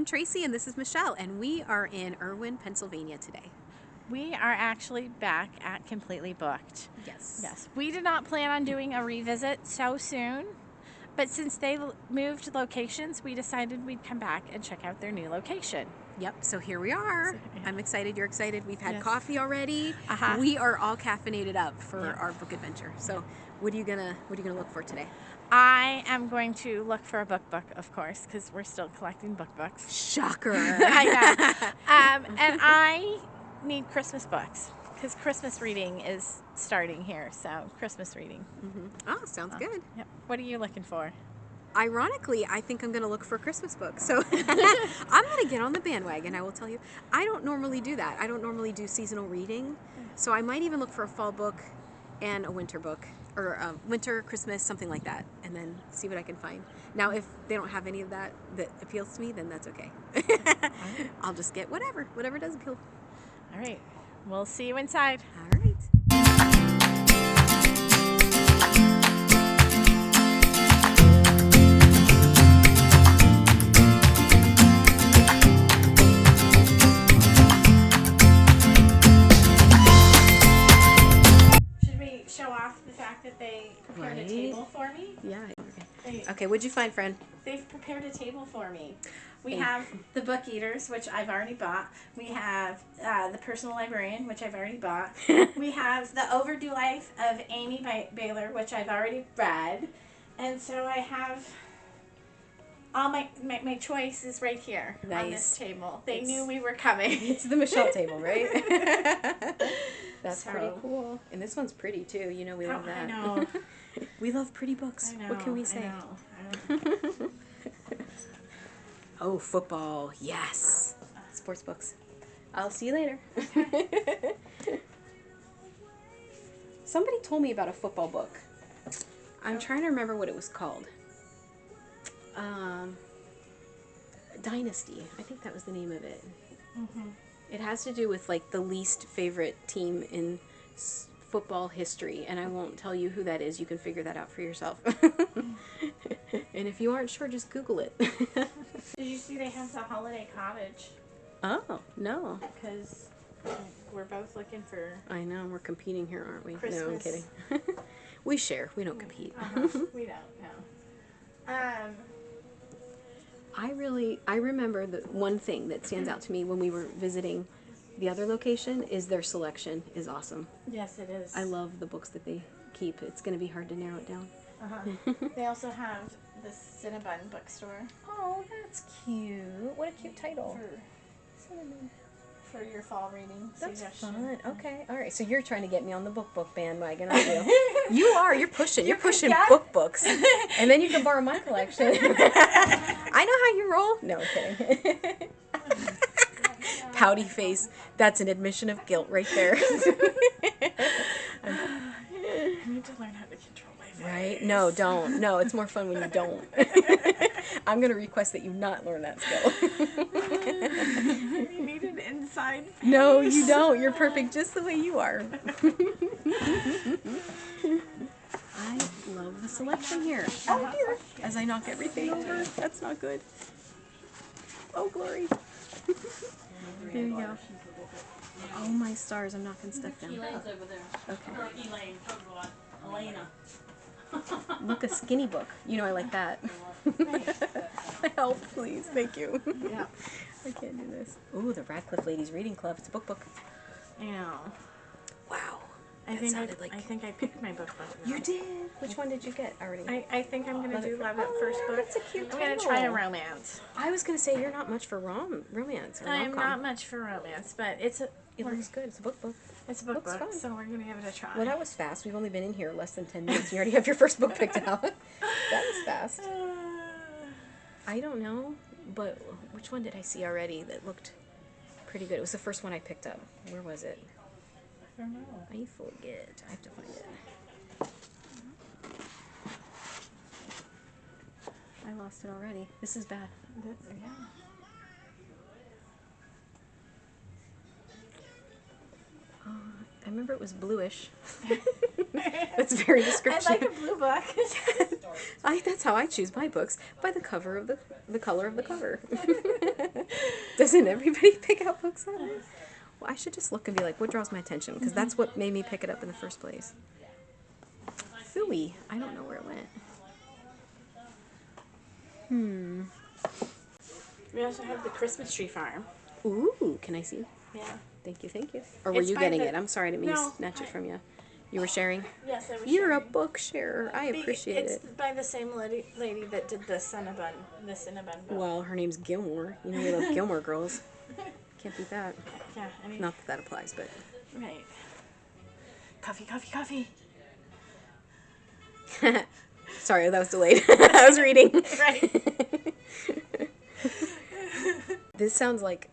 I'm Tracie and this is Michelle, and we are in Irwin, Pennsylvania today. We are actually back at Completely Booked. Yes. Yes. We did not plan on doing a revisit so soon, but since they moved locations, we decided we'd come back and check out their new location. Yep, so here we are. I'm excited, you're excited. We've had Yes. coffee already. Uh-huh. We are all caffeinated up for Yeah. our book adventure. So what are you gonna look for today? I am going to look for a book, of course, because we're still collecting books. Shocker. I know. And I need Christmas books because Christmas reading is starting here. So Christmas reading. Oh, sounds good. Yep. What are you looking for? Ironically, I think I'm going to look for a Christmas book. So I'm going to get on the bandwagon. I will tell you, I don't normally do that. I don't normally do seasonal reading. So I might even look for a fall book and a winter book, or winter, Christmas, something like that, and then see what I can find. Now, if they don't have any of that appeals to me, then that's okay. I'll just get whatever does appeal. All right. We'll see you inside. All right. Show off the fact that they prepared a table for me. Yeah. Okay, what'd you find, friend? They've prepared a table for me. We have the Book Eaters, which I've already bought. We have the Personal Librarian, which I've already bought. We have The Overdue Life of Amy Baylor, which I've already read. And so I have all my choice is right here on this table. They knew we were coming. It's the Michelle table, right? That's pretty cool. And this one's pretty too. You know we love that. I know. We love pretty books. I know. What can we say? I know. Oh, football. Yes. Sports books. I'll see you later. Somebody told me about a football book. I'm trying to remember what it was called. Dynasty. I think that was the name of it. It has to do with like the least favorite team in football history, and I won't tell you who that is. You can figure that out for yourself. And if you aren't sure, just Google it. Did you see they have the Holiday Cottage? Oh, no. Because we're both looking for... I know, we're competing here, aren't we? Christmas. No, I'm kidding. We share, we don't compete. We don't know. I remember the one thing that stands out to me when we were visiting the other location is their selection is awesome. Yes, it is. I love the books that they keep. It's going to be hard to narrow it down. They also have the Cinnabon bookstore. Oh, that's cute. What a cute title. For your fall reading That's suggestion. fun. Okay. All right. So you're trying to get me on the book bandwagon, aren't you? You are. You're pushing. You're pushing books. And then you can borrow my collection. I know how you roll. No, I'm kidding. Pouty face. That's an admission of guilt right there. I need to learn how to control my face. Right? No, don't. No, it's more fun when you don't. I'm going to request that you not learn that skill. You need an inside face. No, you don't. You're perfect just the way you are. I love the selection here. Oh, dear. As I knock everything over. That's not good. Oh, glory. There you go. Oh, my stars. I'm knocking stuff down. Elaine's over there. Okay. Elaine, Elena. Look, a skinny book. You know I like that. Help, please. Thank you. Yeah. I can't do this. Ooh, the Radcliffe Ladies Reading Club. It's a book. I know. Wow. I think I picked my book now. You did? Which one did you get already? I think I'm going to do Love at Oh, First Book. that's a cute I'm going to try a romance. I was going to say you're not much for romance or I am rom-com. not much for romance, but it looks good. It's a book. It's a book, Looks fun. so we're going to give it a try. Well, that was fast. We've only been in here less than 10 minutes. You already have your first book picked out. That was fast. I don't know, but which one did I see already that looked pretty good? It was the first one I picked up. Where was it? I don't know. I forget. I have to find it. I lost it already. This is bad. Yeah. I remember it was bluish. That's very descriptive. I like a blue book. That's how I choose my books, by the cover of the color of the cover. Doesn't everybody pick out books that way? Well, I should just look and be like, what draws my attention? Because that's what made me pick it up in the first place. Phooey. I don't know where it went. We also have the Christmas tree farm. Ooh, can I see? Yeah. Thank you. Or were It's you by getting the- it? I'm sorry, I didn't mean to No, snatch it from you. You were sharing? Yes, I was You're a sharing. book sharer. I appreciate It's it. by the same lady that did the Cinnabon book. Well, her name's Gilmore. You know we love Gilmore girls. Can't beat that. Yeah, I mean, Not that that applies, but... right. Coffee. Sorry, that was delayed. I was reading. Right. This sounds like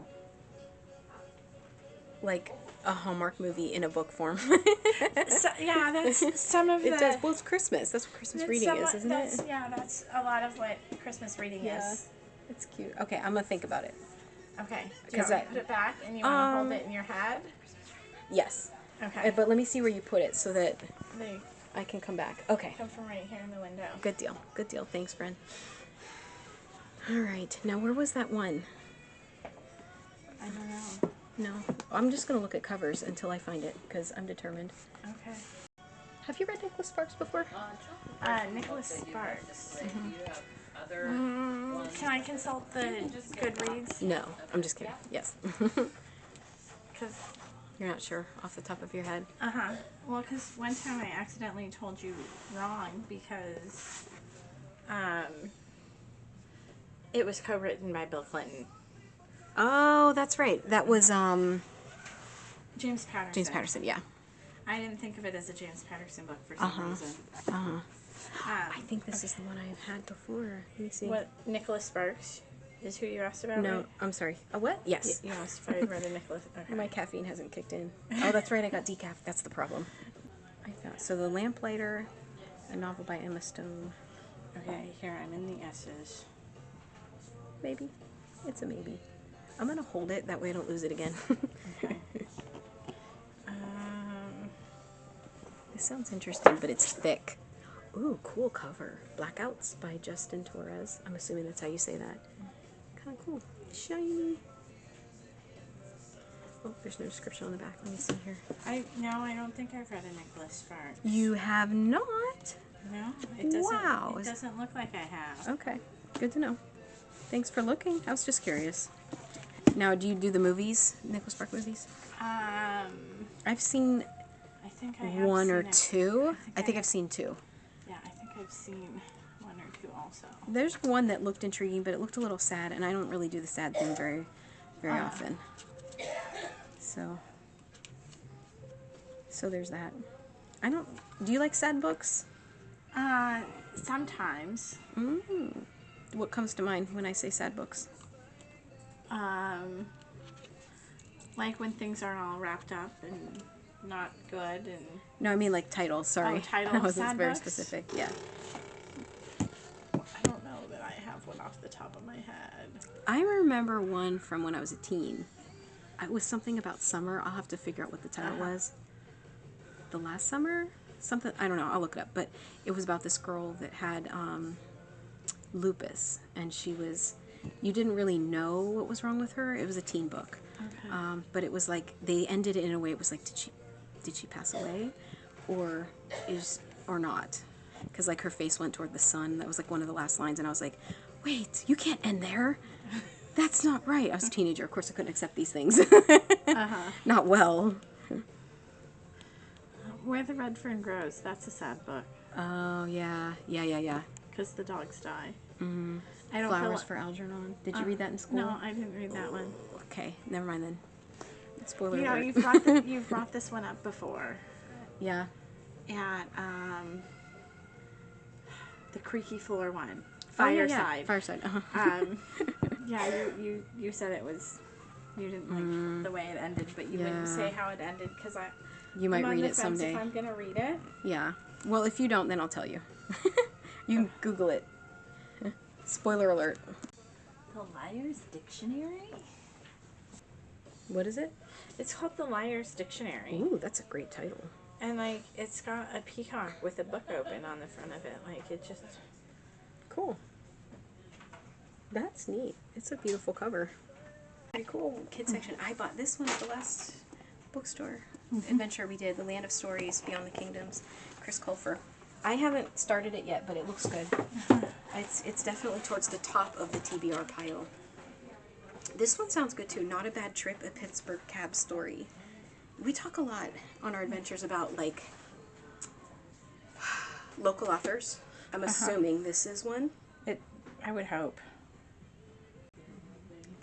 a Hallmark movie in a book form. So, yeah, that's some of the... It does. Well, it's Christmas. That's what Christmas that's reading somewhat- is, isn't that's, it? Yeah, that's a lot of what Christmas reading Yeah. is. It's cute. Okay, I'm going to think about it. Okay. Do you 'Cause want me I- to put it back and you want to hold it in your head? Yes. Okay. But let me see where you put it so that They I can come back. Okay. come from right here in the window. Good deal. Good deal. Thanks, friend. All right. Now, where was that one? I don't know. No. I'm just going to look at covers until I find it because I'm determined. Okay. Have you read Nicholas Sparks before? Nicholas Sparks. Can I consult the Goodreads? No. I'm just kidding. Yes. Because, You're not sure off the top of your head? well, because one time I accidentally told you wrong because it was co-written by Bill Clinton. Oh, that's right. That was James Patterson. James Patterson. Yeah. I didn't think of it as a James Patterson book for some reason. I think this is the one I've had before. Let me see. What, Nicholas Sparks is who you asked about? No, right? I'm sorry. A what? Yes. You asked if I had read a Nicholas. Okay. My caffeine hasn't kicked in. Oh, that's right. I got decaf. That's the problem. I thought so. The Lamplighter, a novel by Emma Stone. Okay, here I'm in the S's. Maybe. It's a maybe. I'm gonna hold it. That way I don't lose it again. Okay. This sounds interesting, but it's thick. Ooh, cool cover. Blackouts by Justin Torres. I'm assuming that's how you say that. Kind of cool. Shiny. Oh, there's no description on the back. Let me see here. I don't think I've read a Nicholas Sparks. You have not? No, it doesn't. Wow. It doesn't look like I have. Okay, good to know. Thanks for looking. I was just curious. Now, do you do the movies, Nicholas Sparks movies? I I've seen think I have one seen or it. two. I think I I've seen two. Yeah, I think I've seen one or two also. There's one that looked intriguing, but it looked a little sad, and I don't really do the sad thing very often. So there's that. Do you like sad books? Sometimes. What comes to mind when I say sad books? Like when things aren't all wrapped up and not good and... No, I mean like titles, sorry. Oh, titles, I wasn't sad very books? specific, yeah. I don't know that I have one off the top of my head. I remember one from when I was a teen. It was something about summer. I'll have to figure out what the title was. The Last Summer? Something, I don't know, I'll look it up. But it was about this girl that had lupus, and you didn't really know what was wrong with her. It was a teen book. Okay. But it was like, they ended it in a way, it was like, did she pass away? Or not? Because like her face went toward the sun. That was like one of the last lines, and I was like, wait, you can't end there. That's not right. I was a teenager. Of course, I couldn't accept these things. Not well. Where the Red Fern Grows. That's a sad book. Oh, yeah. Because the dogs die. Mm-hmm. I don't Flowers feel for Algernon. Did you read that in school? No, I didn't read that one. Okay, never mind then. Spoiler You know, alert. you've brought this one up before. Yeah. At the creaky floor one. Oh, yeah, Fireside. yeah. Fireside. Uh-huh. Yeah, you said it was, you didn't like the way it ended, but you wouldn't say how it ended because You might I'm on read the it fence someday. if I'm gonna read it. Yeah. Well, if you don't, then I'll tell you. You can Google it. Spoiler alert. The Liar's Dictionary? What is it? It's called The Liar's Dictionary. Ooh, that's a great title. And like it's got a peacock with a book open on the front of it. Like it just Cool. That's neat. It's a beautiful cover. Pretty cool kid section. I bought this one at the last bookstore adventure we did, The Land of Stories, Beyond the Kingdoms, Chris Colfer. I haven't started it yet, but it looks good. It's definitely towards the top of the TBR pile. This one sounds good too. Not a Bad Trip, a Pittsburgh cab story. We talk a lot on our adventures about like local authors. I'm assuming this is one. I would hope.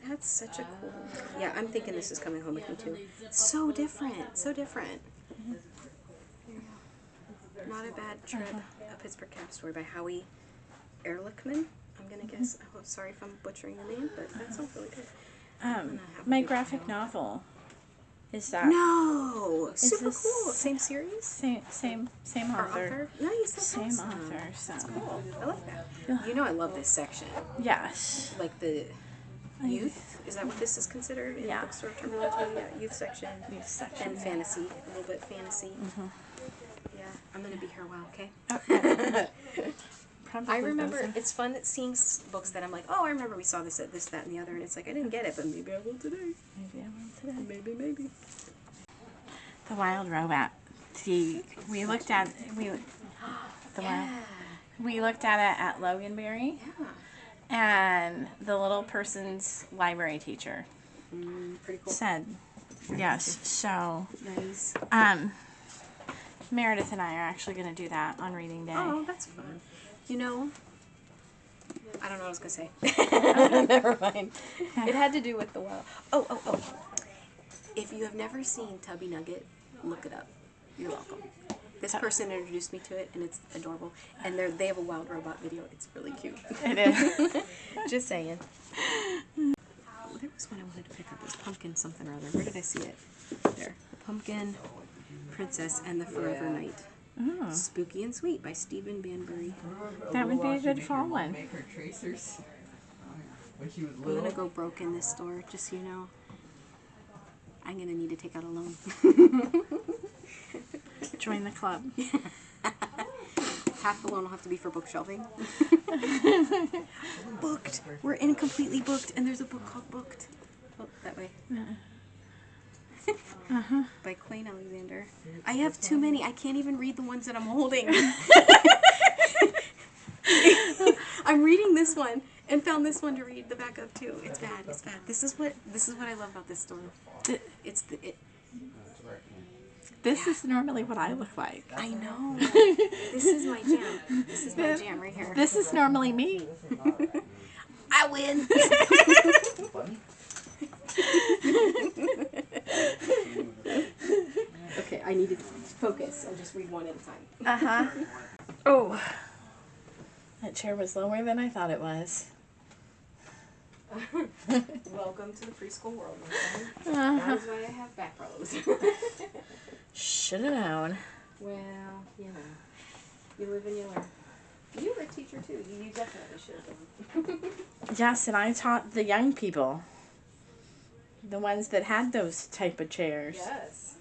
That's such a cool... Yeah, I'm thinking this is coming home with me too. So different. So different. Not a Bad Trip, a Pittsburgh cab story by Howie Ehrlichman. I'm going to guess. Oh, sorry if I'm butchering the name, but that sounds really good. My graphic novel is that. No! Is Super this cool. Same series? Same Or author. Nice. That's Same awesome. author. So. That's cool. I like that. You know I love this section. Yes. Like the youth? Is that what this is considered in bookstore terminology? Yeah, youth section. Youth section. And fantasy. A little bit fantasy. Yeah, I'm going to be here a while, okay? Okay. I remember, it's fun seeing books that I'm like, oh, I remember we saw this at this, that, and the other, and it's like, I didn't get it, but maybe I will today. Maybe I will today. Maybe. The Wild Robot. We looked at we looked at it at Loganberry. Yeah. And the little person's library teacher Pretty cool. said, yes. So, Nice. Meredith and I are actually going to do that on reading day. Oh, that's fun. You know, I don't know what I was going to say. Never mind. It had to do with the wild. Oh. If you have never seen Tubby Nugget, look it up. You're welcome. This person introduced me to it, and it's adorable. And they have a wild robot video. It's really cute. It is. Just saying. There was one I wanted to pick up. It was Pumpkin something or other. Where did I see it? There. Pumpkin Princess and the Forever Knight. Oh. Spooky and Sweet by Stephen Banbury. That would be a good fall one. Make her tracers. When she was I'm little. going to go broke in this store, just so you know. I'm going to need to take out a loan. Join the club. Half the loan will have to be for bookshelving. Booked. We're incompletely booked, and there's a book called Booked. Oh, that way. By Quain Alexander. I have too many. I can't even read the ones that I'm holding. I'm reading this one and found this one to read the back of too. It's bad. This is what I love about this store. This is normally what I look like. I know. This is my jam. This is my jam right here. This is normally me. I win. Okay, I need to focus and just read one at a time. Oh. That chair was lower than I thought it was. Welcome to the preschool world, my friend. That is why I have back problems. Should have known. Well, you know. You live and you learn. You were a teacher too. You definitely should have done. Yes, and I taught the young people. The ones that had those type of chairs. Yes.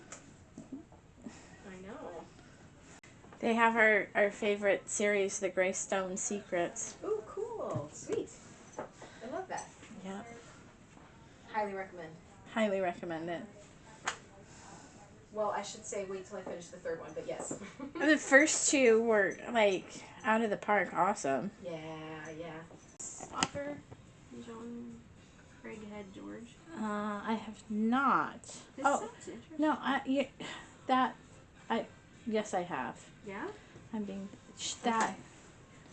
I know. They have our favorite series, The Greystone Secrets. Ooh, cool. Sweet. I love that. Yeah. Highly recommend. Highly recommend it. Well, I should say wait till I finish the third one, but yes. The first two were, like, out of the park awesome. Yeah. Author John Craighead George. I have not. This Oh, sounds interesting. no, yes, I have. Yeah? I'm being, that,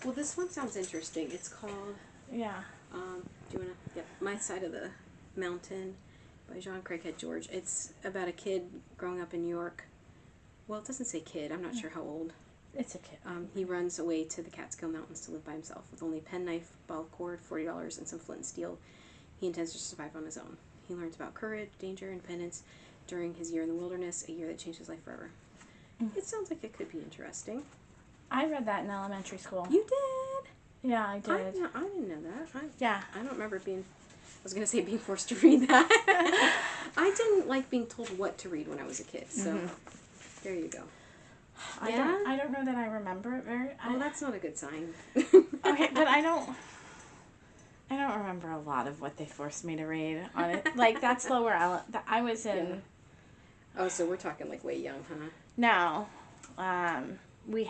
Well, this one sounds interesting. It's called, yeah. do you want to, yep, My Side of the Mountain by John Craighead George. It's about a kid growing up in New York. Well, it doesn't say kid. I'm not sure how old. It's a kid. He runs away to the Catskill Mountains to live by himself with only a penknife, ball cord, $40, and some flint and steel. He intends to survive on his own. He learns about courage, danger, and penance during his year in the wilderness, a year that changed his life forever. It sounds like it could be interesting. I read that in elementary school. You did? Yeah, I did. I didn't know that. Yeah. I don't remember being forced to read that. I didn't like being told what to read when I was a kid, so there you go. Yeah? I don't know that I remember it very. Oh, that's not a good sign. Okay, but I don't remember a lot of what they forced me to read on it. Like that's lower. I was in. Yeah. Oh, so we're talking like way young, huh? No, we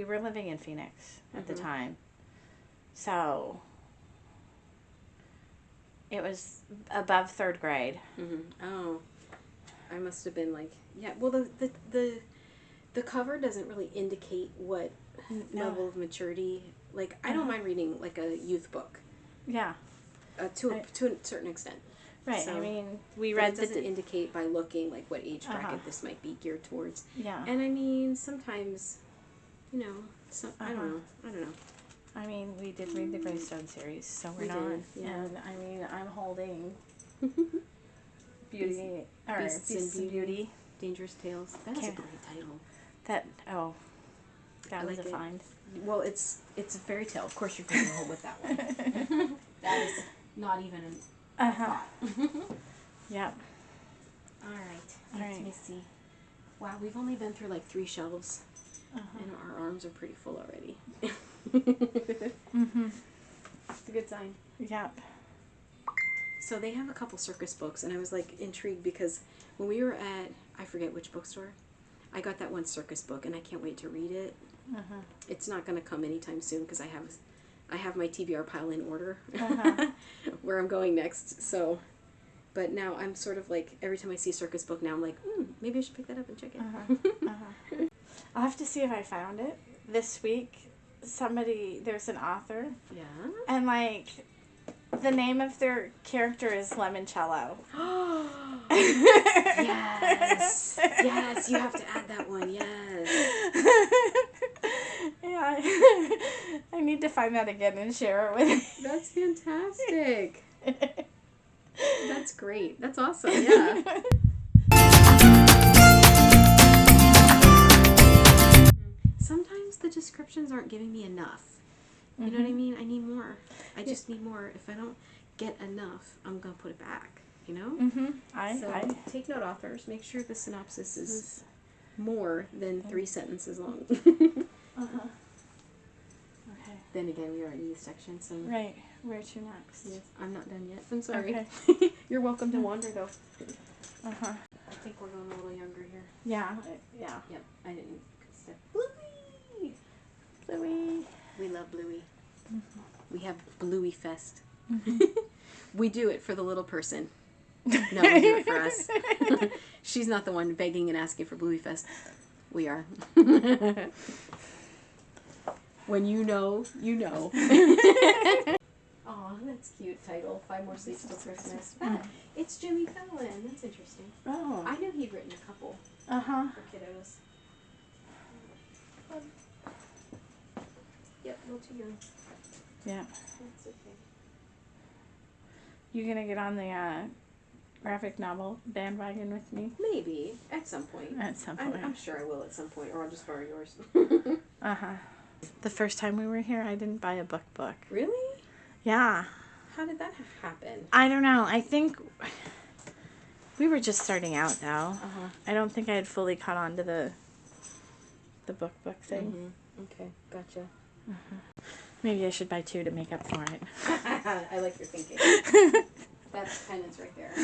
were living in Phoenix at the time, so it was above 3rd grade. Mm-hmm. Oh, I must have been like, yeah. Well, the cover doesn't really indicate what level of maturity. Like, I don't mind reading like a youth book. Yeah. To a certain extent. Right. So, I mean, we but read it doesn't indicate by looking like what age bracket this might be geared towards. Yeah. And I mean, sometimes, you know, I don't know. I mean, we did read the Greystone series, so we're not. Yeah. And I mean, I'm holding Beauty Beasts and Beauty. Dangerous Tales. That is a great title. That was like a find. Well, it's a fairy tale. Of course, you're going to go with that one. That is not even a thought. Yeah. All right. Let me see. Wow, we've only been through like 3 shelves, and our arms are pretty full already. It's a good sign. Yeah. So they have a couple circus books, and I was like intrigued because when we were at, I forget which bookstore, I got that one circus book, and I can't wait to read it. It's not going to come anytime soon because I have my TBR pile in order where I'm going next. So, but now I'm sort of like, every time I see a circus book now, I'm like, maybe I should pick that up and check it. I'll have to see if I found it this week. There's an author. Yeah. And like, the name of their character is Lemoncello. Yes. Yes, you have to add that one. Yes. Yeah. I need to find that again and share it with you. That's fantastic. That's great. That's awesome. Yeah. Sometimes the descriptions aren't giving me enough. You know what I mean? I need more. I just need more. If I don't get enough, I'm going to put it back. You know? I take note, authors. Make sure the synopsis is more than 3 sentences long. Okay. Then again, we are in the youth section, so... Right. Where to next? Yes, I'm not done yet. I'm sorry. Okay. You're welcome to wander, though. I think we're going a little younger here. Yeah. Yeah. Yep, I didn't step. Bluey. We love Bluey. We have Bluey Fest. We do it for the little person. No, we do it for us. She's not the one begging and asking for Bluey Fest. We are. When you know, you know. Aw, that's cute title. 5 More Sleeps Till Christmas. It's Jimmy Fallon. That's interesting. Oh. I knew he'd written a couple for kiddos. Yep, a little too young. Yeah. That's okay. You gonna get on the graphic novel bandwagon with me? Maybe, at some point. At some point. I'm sure I will at some point, or I'll just borrow yours. The first time we were here, I didn't buy a book. Really? Yeah. How did that happen? I don't know. I think we were just starting out, though. I don't think I had fully caught on to the book thing. Okay, gotcha. Maybe I should buy 2 to make up for it. I like your thinking. That's penance right there.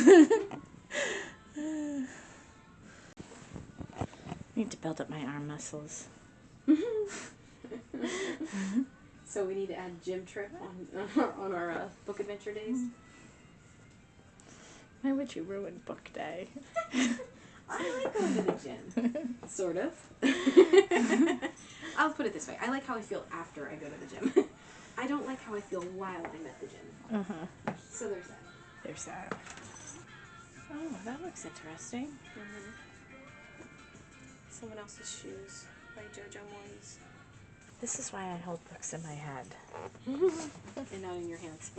Need to build up my arm muscles. So we need to add gym trip on our book adventure days. Why would you ruin book day? I like going to the gym. Sort of. I'll put it this way. I like how I feel after I go to the gym. I don't like how I feel while I'm at the gym. So there's that. There's that. Oh, that looks interesting. Someone Else's Shoes by JoJo Moyes. This is why I hold books in my head. And not in your hands.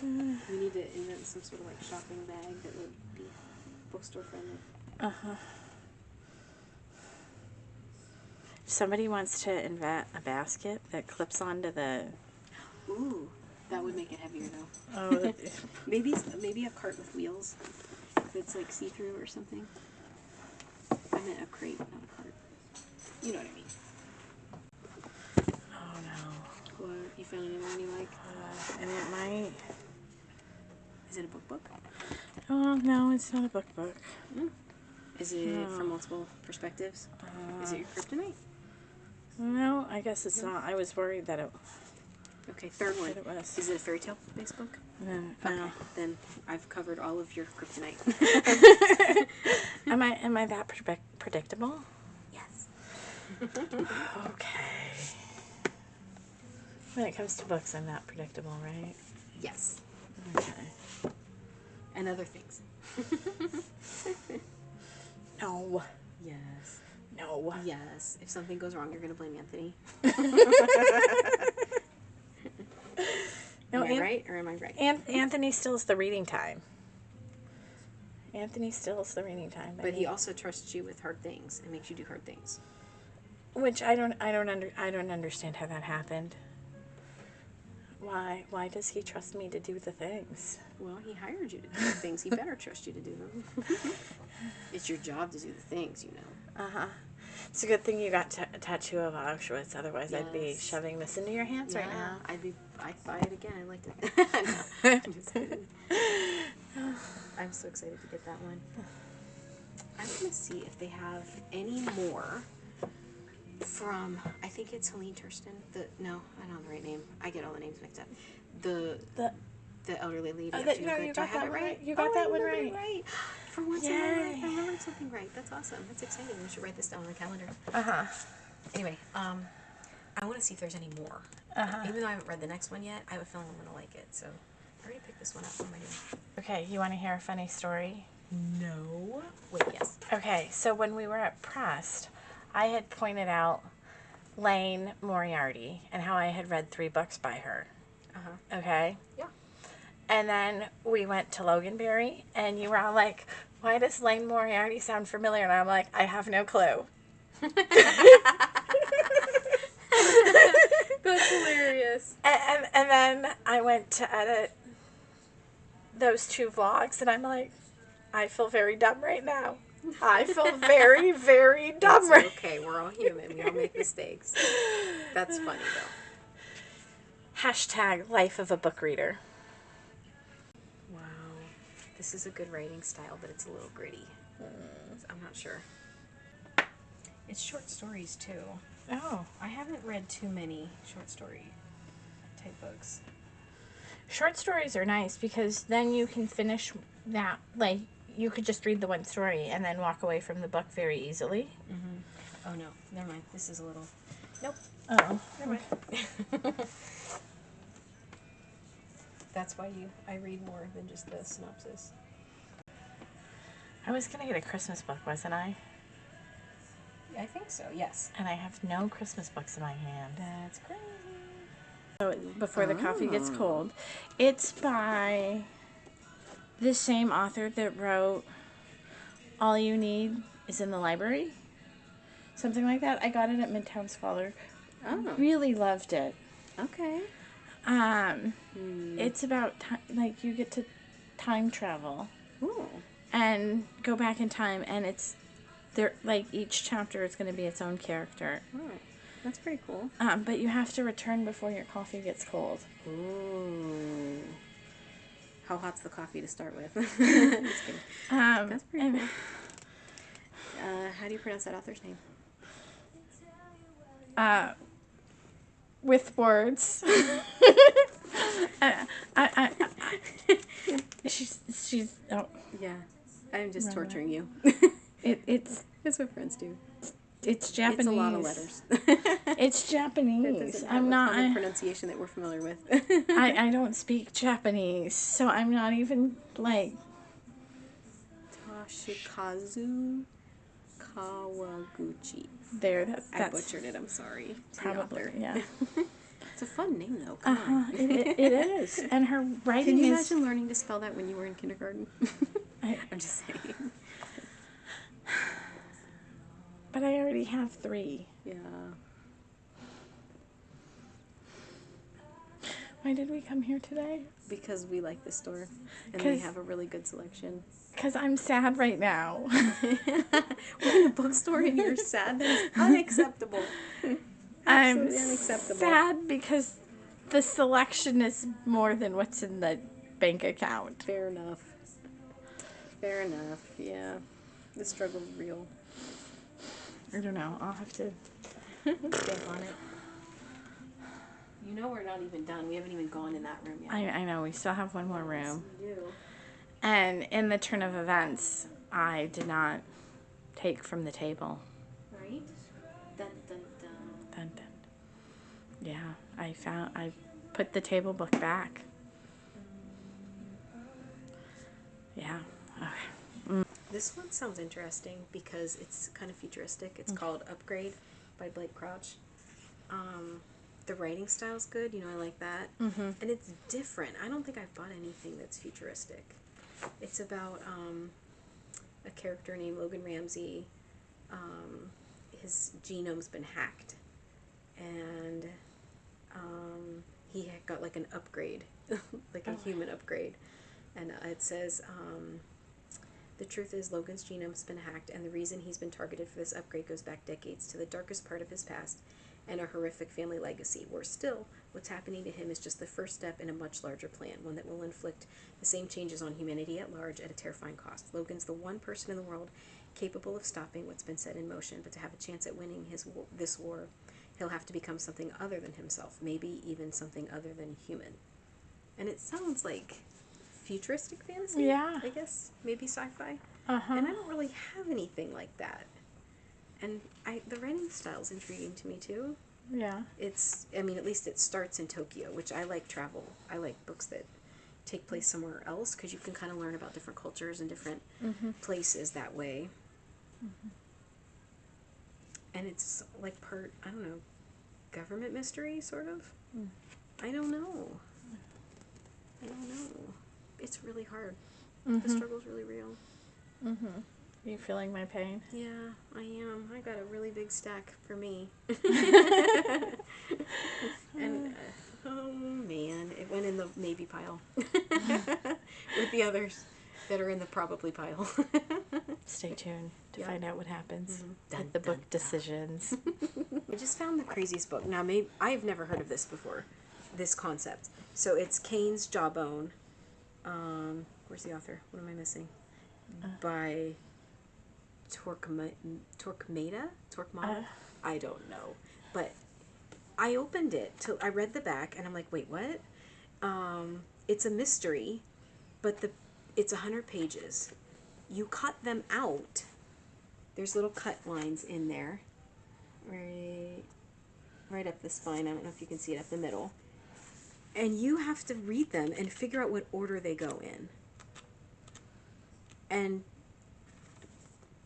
We need to invent some sort of like shopping bag that would be bookstore friendly. Somebody wants to invent a basket that clips onto the... Ooh, that would make it heavier though. Oh, Maybe a cart with wheels that's like see-through or something. I meant a crate, not a cart. You know what I mean. Oh no. What? You found anyone you like? And it might. Is it a book? Oh no, it's not a book. Is it from multiple perspectives? Is it your kryptonite? No, I guess it's not. I was worried that it. Okay, third one. It was. Is it a fairy tale based book? No. Okay, then I've covered all of your kryptonite. Am I that predictable? Yes. Okay. When it comes to books, I'm not predictable, right? Yes. Okay. And other things. No. Yes. No. Yes. If something goes wrong, you're going to blame Anthony. No, am I right or am I right? Anthony steals the reading time. Anthony steals the reading time. But he also trusts you with hard things and makes you do hard things. Which I don't understand how that happened. Why does he trust me to do the things? Well, he hired you to do the things. He better trust you to do them. It's your job to do the things, you know. Uh-huh. It's a good thing you got a tattoo of Auschwitz. Otherwise, I'd be Yes. shoving this into your hands right now. I'd buy it again. I liked it. No, I'm just kidding. I'm so excited to get that one. I'm going to see if they have any more from, I think it's Helene Thurston. No, I don't have the right name. I get all the names mixed up. The elderly lady. Oh, Do you I got have that it one right? You got that one I right. remembered it right. For once in my Yay. life, I remembered something right. That's awesome. That's exciting. We should write this down on the calendar. Uh-huh. Anyway, I want to see if there's any more. Uh-huh. Even though I haven't read the next one yet, I have a feeling I'm going to like it. So I already picked this one up. What am I doing? Okay, you want to hear a funny story? No. Wait, yes. Okay, so when we were at Pressed, I had pointed out Lane Moriarty and how I had read 3 books by her. Uh-huh. Okay? Yeah. And then we went to Loganberry, and you were all like, why does Lane Moriarty sound familiar? And I'm like, I have no clue. That's hilarious. And then I went to edit those 2 vlogs, and I'm like, I feel very dumb right now. I feel very, very dumb That's right okay. We're all human. We all make mistakes. That's funny, though. Hashtag life of a book reader. Wow. This is a good writing style, but it's a little gritty. I'm not sure. It's short stories, too. Oh. I haven't read too many short story type books. Short stories are nice because then you can finish that, like, you could just read the one story and then walk away from the book very easily. Mm-hmm. Oh, no. Never mind. This is a little... Nope. Oh. Never mind. That's why I read more than just the synopsis. I was going to get a Christmas book, wasn't I? I think so, yes. And I have no Christmas books in my hand. That's crazy. So before the coffee gets cold, it's by the same author that wrote All You Need Is in the Library. Something like that. I got it at Midtown Scholar. Oh. Really loved it. Okay. It's about like you get to time travel Ooh. and go back in time, and it's there. Like each chapter is going to be its own character. Oh, that's pretty cool. But you have to return before your coffee gets cold. Ooh. How hot's the coffee to start with? Just kidding. That's pretty cool. How do you pronounce that author's name? With words. She's oh. Yeah. I'm just torturing you. It's That's what friends do. It's Japanese. It's a lot of letters. It's Japanese. I'm not a pronunciation that we're familiar with. I don't speak Japanese, so I'm not even like Toshikazu Kawaguchi. there. That's I butchered it. I'm sorry. probably yeah. It's a fun name though. Come on. It is, and her writing Can you is. imagine learning to spell that when you were in kindergarten? I'm just saying. But I already have 3. Yeah. Why did we come here today? Because we like this store and they have a really good selection. Because I'm sad right now. We're in a bookstore and you're sad. That is unacceptable. I'm Absolutely unacceptable. sad because the selection is more than what's in the bank account. Fair enough. Fair enough. Yeah. The struggle's real. I don't know. I'll have to think on it. You know we're not even done. We haven't even gone in that room yet. I know. We still have one more room. We do. And in the turn of events, I did not take from the table. Right? Dun, dun, dun. Dun, dun. Yeah, I put the table book back. Yeah. Okay. This one sounds interesting because it's kind of futuristic. It's called Upgrade by Blake Crouch. The writing style's good. You know, I like that. Mm-hmm. And it's different. I don't think I've bought anything that's futuristic. It's about a character named Logan Ramsey. His genome's been hacked. And he had got like an upgrade, like a human upgrade. And it says, the truth is Logan's genome's been hacked, and the reason he's been targeted for this upgrade goes back decades to the darkest part of his past and a horrific family legacy. Worse still, what's happening to him is just the first step in a much larger plan, one that will inflict the same changes on humanity at large at a terrifying cost. Logan's the one person in the world capable of stopping what's been set in motion, but to have a chance at winning this war, he'll have to become something other than himself, maybe even something other than human. And it sounds like futuristic fantasy, Yeah. I guess, maybe sci-fi. Uh-huh. And I don't really have anything like that. And the writing style's intriguing to me too. Yeah. At least it starts in Tokyo, which I like travel. I like books that take place somewhere else because you can kind of learn about different cultures and different places that way. Mm-hmm. And it's like part, I don't know, government mystery, sort of. I don't know. It's really hard. The struggle's really real. Mm-hmm. Are you feeling my pain? Yeah, I am. I got a really big stack for me. And, oh man, it went in the maybe pile. With the others that are in the probably pile. Stay tuned to find out what happens Dun, with the dun, book decisions. I just found the craziest book. Now, maybe I've never heard of this before, this concept. So it's Cain's Jawbone. Where's the author? What am I missing? By Torquemada? I don't know. But I opened it, I read the back, and I'm like, wait, what? It's a mystery, but it's 100 pages. You cut them out. There's little cut lines in there. Right up the spine. I don't know if you can see it up the middle. And you have to read them and figure out what order they go in. And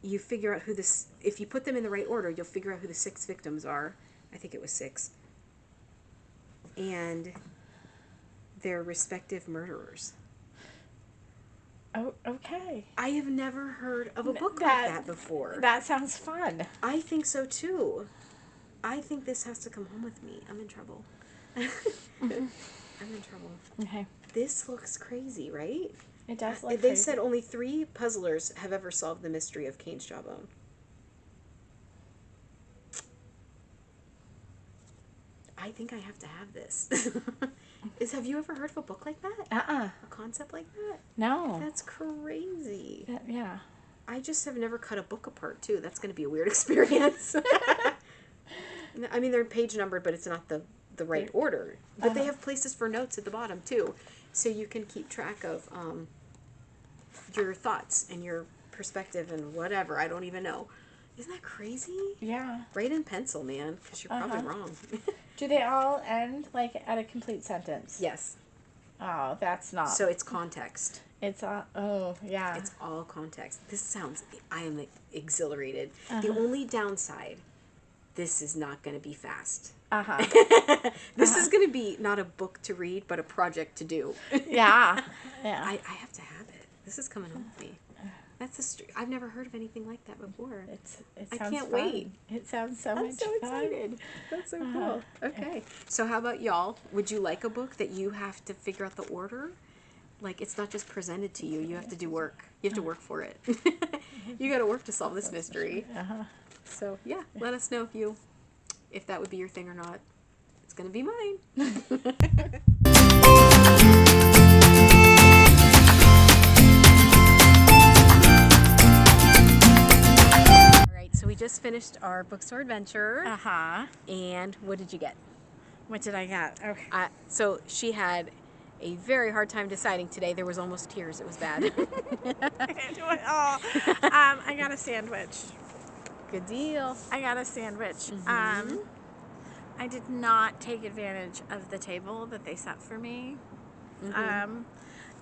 you figure out if you put them in the right order, you'll figure out who the 6 victims are. I think it was 6. And their respective murderers. Oh, okay. I have never heard of a book like that before. That sounds fun. I think so too. I think this has to come home with me. I'm in trouble. I'm in trouble. Okay. This looks crazy, right? It does look They crazy. said only 3 puzzlers have ever solved the mystery of Cain's Jawbone. I think I have to have this. Have you ever heard of a book like that? A concept like that? No. That's crazy. Yeah. I just have never cut a book apart, too. That's going to be a weird experience. I mean, they're page numbered, but it's not the right order. But they have places for notes at the bottom, too. So you can keep track of your thoughts and your perspective and whatever. I don't even know. Isn't that crazy? Yeah. Write in pencil, man, because you're probably wrong. Do they all end, like, at a complete sentence? Yes. Oh, that's not. So it's context. It's all, oh, yeah. It's all context. I am exhilarated. The only downside, this is not going to be fast. This is going to be not a book to read, but a project to do. Yeah. Yeah. I have to have it. This is coming home with me. I've never heard of anything like that before. It I sounds can't fun. wait. It sounds so I'm much so fun. excited. That's so cool. Okay. So how about y'all? Would you like a book that you have to figure out the order? like it's not just presented to you. You have to do work. You have to work for it. You got to work to solve this mystery. So yeah, let us know if that would be your thing or not. It's gonna be mine. So we just finished our bookstore adventure. And what did you get? What did I get? Okay. So she had a very hard time deciding today. There was almost tears. It was bad. I can't do it all. I got a sandwich. Good deal. I got a sandwich. I did not take advantage of the table that they set for me.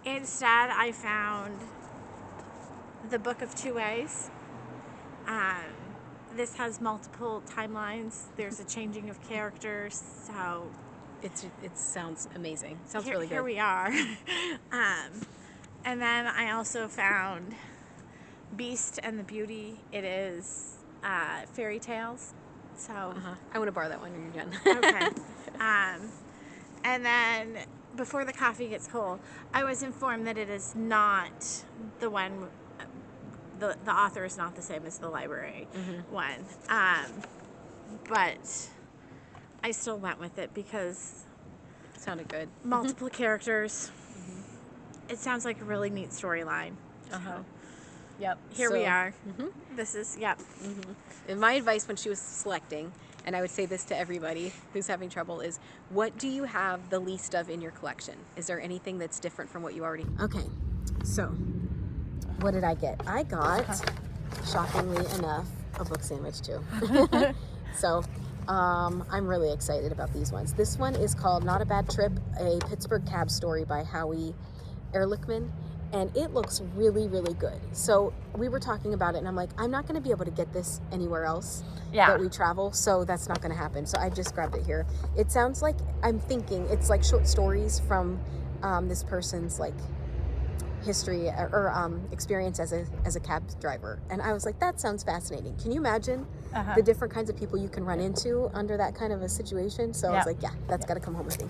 Instead, I found the Book of Two Ways. This has multiple timelines. There's a changing of characters, so it sounds amazing. Sounds really good. Here we are. And then I also found Beast and the Beauty. It is fairy tales. So I want to borrow that one when you're done. Okay. And then before the coffee gets cold, I was informed that it is not the one. The author is not the same as the library one. But I still went with it because it sounded good. Multiple characters. It sounds like a really neat storyline. So, yep. Here we are. This is, And my advice when she was selecting, and I would say this to everybody who's having trouble, is what do you have the least of in your collection? Is there anything that's different from what you already... Okay, so what did I get? I got, shockingly enough, a book sandwich too. So I'm really excited about these ones. This one is called Not a Bad Trip, a Pittsburgh cab story by Howie Ehrlichman. And it looks really, really good. So we were talking about it, and I'm like, I'm not going to be able to get this anywhere else that we travel, so that's not going to happen. So I just grabbed it here. It sounds like, I'm thinking, it's like short stories from this person's like history or experience as a cab driver. And I was like, that sounds fascinating. Can you imagine the different kinds of people you can run into under that kind of a situation? So I was like, yeah, that's got to come home with me.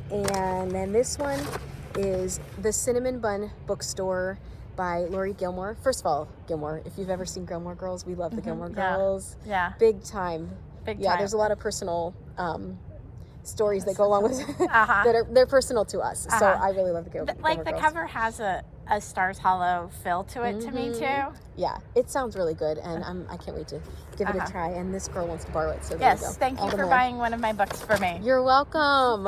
And then this one is The Cinnamon Bun Bookstore by Laurie Gilmore. First of all, Gilmore, if you've ever seen Gilmore Girls, we love the Gilmore Girls. Yeah. Big time. Yeah, there's a lot of personal stories that go along with they're personal to us. So I really love the Gilmore Girls. Like the cover has a Stars Hollow feel to it to me too. Yeah, it sounds really good, and I can't wait to give it a try. And this girl wants to borrow it, so there yes, you go. Thank you for buying one of my books for me. You're welcome.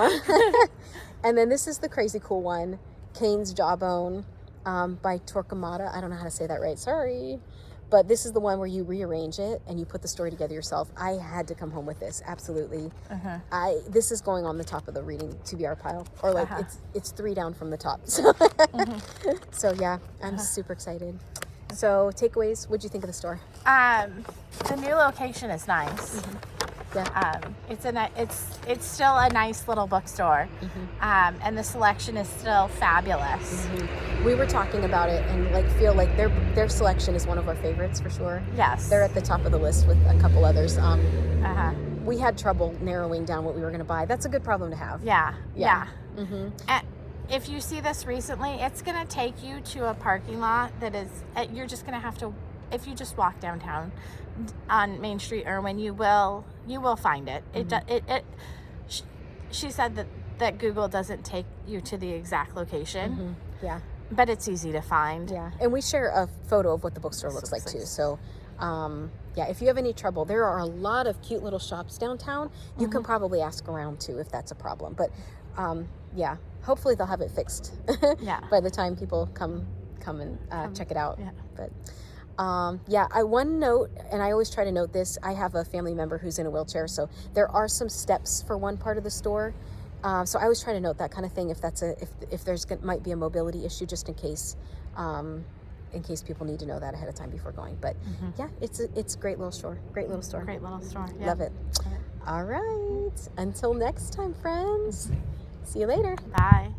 And then this is the crazy cool one, Cain's Jawbone by Torquemada. I don't know how to say that right. Sorry. But this is the one where you rearrange it and you put the story together yourself. I had to come home with this, absolutely. This is going on the top of the reading TBR pile, or like it's 3 down from the top. So, so yeah, I'm super excited. So takeaways, what'd you think of the store? The new location is nice. Yeah. It's still a nice little bookstore, and the selection is still fabulous. We were talking about it and feel like their selection is one of our favorites for sure. Yes, they're at the top of the list with a couple others. We had trouble narrowing down what we were going to buy. That's a good problem to have. Yeah. If you see this recently, it's going to take you to a parking lot that is. You're just going to have to. If you just walk downtown on Main Street, Irwin, you will find it. She said that Google doesn't take you to the exact location. Yeah. But it's easy to find. Yeah. And we share a photo of what the bookstore looks like too. So, yeah, if you have any trouble, there are a lot of cute little shops downtown. You can probably ask around too if that's a problem. But, yeah, hopefully they'll have it fixed by the time people come and check it out. Yeah. But one note, and I always try to note this, I have a family member who's in a wheelchair, so there are some steps for one part of the store. So I always try to note that kind of thing if there's might be a mobility issue, just in case people need to know that ahead of time before going. But yeah, it's a great little store. Great little store. Yeah. Love it. All right. Until next time, friends. See you later. Bye.